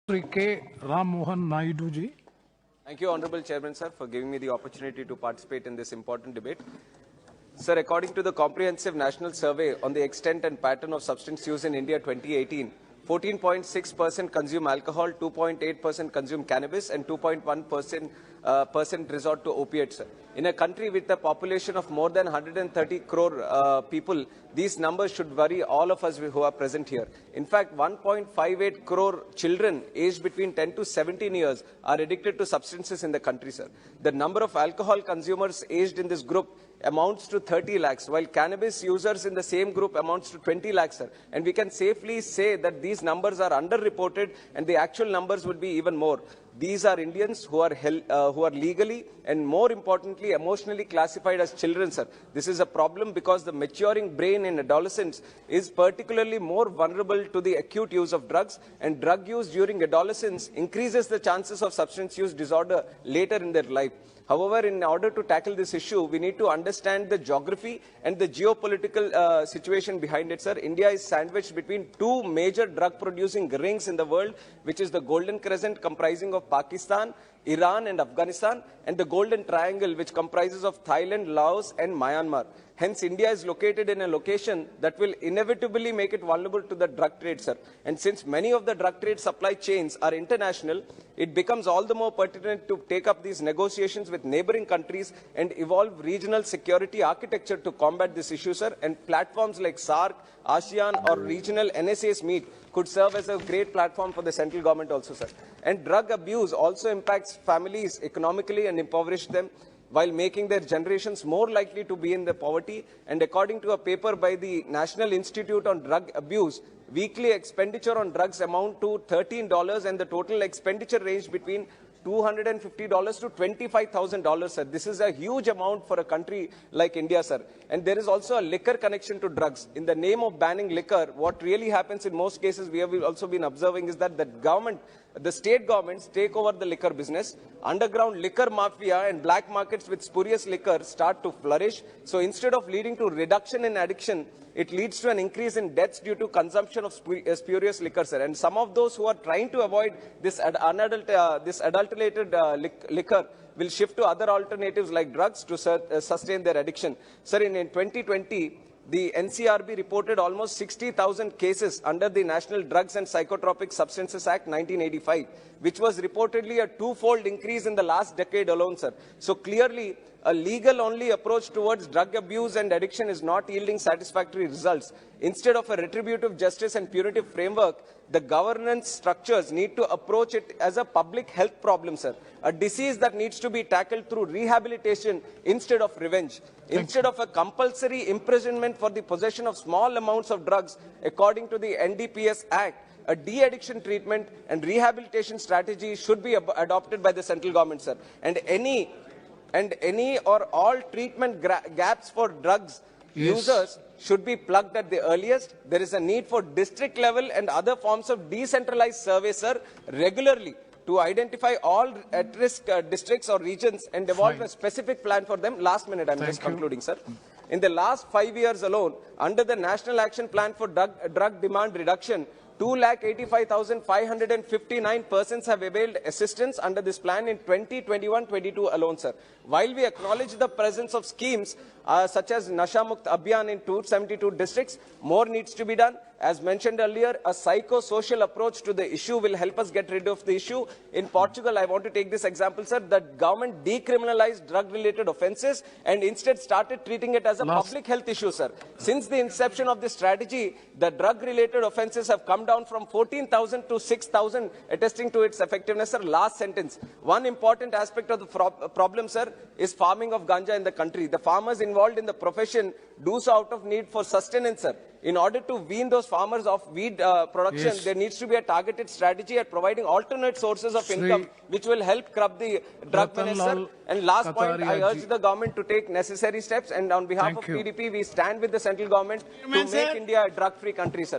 Sri K. Ram Mohan Naidu ji. Thank you, Honorable Chairman, sir, for giving me the opportunity to participate in this important debate. Sir, according to the Comprehensive National Survey on the Extent and Pattern of Substance Use in India 2018, 14.6% consume alcohol, 2.8% consume cannabis, and 2.1% resort to opiates. In a country with a population of more than 130 crore people, these numbers should worry all of us who are present here. In fact, 1.58 crore children aged between 10 to 17 years are addicted to substances in the country, sir. The number of alcohol consumers aged in this group amounts to 30 lakhs, while cannabis users in the same group amounts to 20 lakhs, sir. And we can safely say that these numbers are underreported and the actual numbers would be even more. These are Indians who are legally and, more importantly, emotionally classified as children, sir. This is a problem because the maturing brain in adolescents is particularly more vulnerable to the acute use of drugs, and drug use during adolescence increases the chances of substance use disorder later in their life. However, in order to tackle this issue, we need to understand the geography and the geopolitical situation behind it, sir. India is sandwiched between two major drug-producing rings in the world, which is the Golden Crescent, comprising of Pakistan, Iran and Afghanistan, and the Golden Triangle, which comprises of Thailand, Laos and Myanmar. Hence, India is located in a location that will inevitably make it vulnerable to the drug trade, sir. And since many of the drug trade supply chains are international, it becomes all the more pertinent to take up these negotiations with neighboring countries and evolve regional security architecture to combat this issue, sir. And platforms like SAARC, ASEAN or regional NSAs meet could serve as a great platform for the central government also, sir. And drug abuse also impacts families economically and impoverish them, while making their generations more likely to be in the poverty. And according to a paper by the National Institute on Drug Abuse, weekly expenditure on drugs amount to $13, and the total expenditure ranged between $250 to $25,000, sir. This is a huge amount for a country like India, sir. And there is also a liquor connection to drugs. In the name of banning liquor, what really happens in most cases, we have also been observing, is that the state governments take over the liquor business. Underground liquor mafia and black markets with spurious liquor start to flourish. So instead of leading to reduction in addiction, it leads to an increase in deaths due to consumption of spurious liquor, sir. And some of those who are trying to avoid this adulterated liquor will shift to other alternatives like drugs to sustain their addiction. Sir, in 2020, the NCRB reported almost 60,000 cases under the National Drugs and Psychotropic Substances Act 1985, which was reportedly a twofold increase in the last decade alone, sir. So clearly, a legal-only approach towards drug abuse and addiction is not yielding satisfactory results. Instead of a retributive justice and punitive framework, the governance structures need to approach it as a public health problem, sir. A disease that needs to be tackled through rehabilitation instead of revenge. Instead of a compulsory imprisonment for the possession of small amounts of drugs, according to the NDPS Act, a de-addiction treatment and rehabilitation strategy should be adopted by the central government, sir. And any or all treatment gaps for drugs users should be plugged at the earliest. There is a need for district level and other forms of decentralized survey, sir, regularly to identify all at-risk districts or regions and develop a specific plan for them. Last minute, I'm just concluding, sir. In the last 5 years alone, under the National Action Plan for Drug Demand Reduction, 2,85,559 persons have availed assistance under this plan in 2021-22 alone, sir. While we acknowledge the presence of schemes such as Nasha Mukt Abhiyan in 272 districts, more needs to be done. As mentioned earlier, a psychosocial approach to the issue will help us get rid of the issue. In Portugal, I want to take this example, sir. The government decriminalized drug-related offences and instead started treating it as a public health issue, sir. Since the inception of this strategy, the drug-related offences have come down from 14,000 to 6,000, attesting to its effectiveness, sir. Last sentence. One important aspect of the problem, sir, is farming of ganja in the country. The farmers involved in the profession do so out of need for sustenance, sir. In order to wean those farmers off weed production, there needs to be a targeted strategy at providing alternate sources of income, which will help curb the drug menace, sir. And last point, I urge the government to take necessary steps. And on behalf of PDP, we stand with the central government to make India a drug-free country, sir.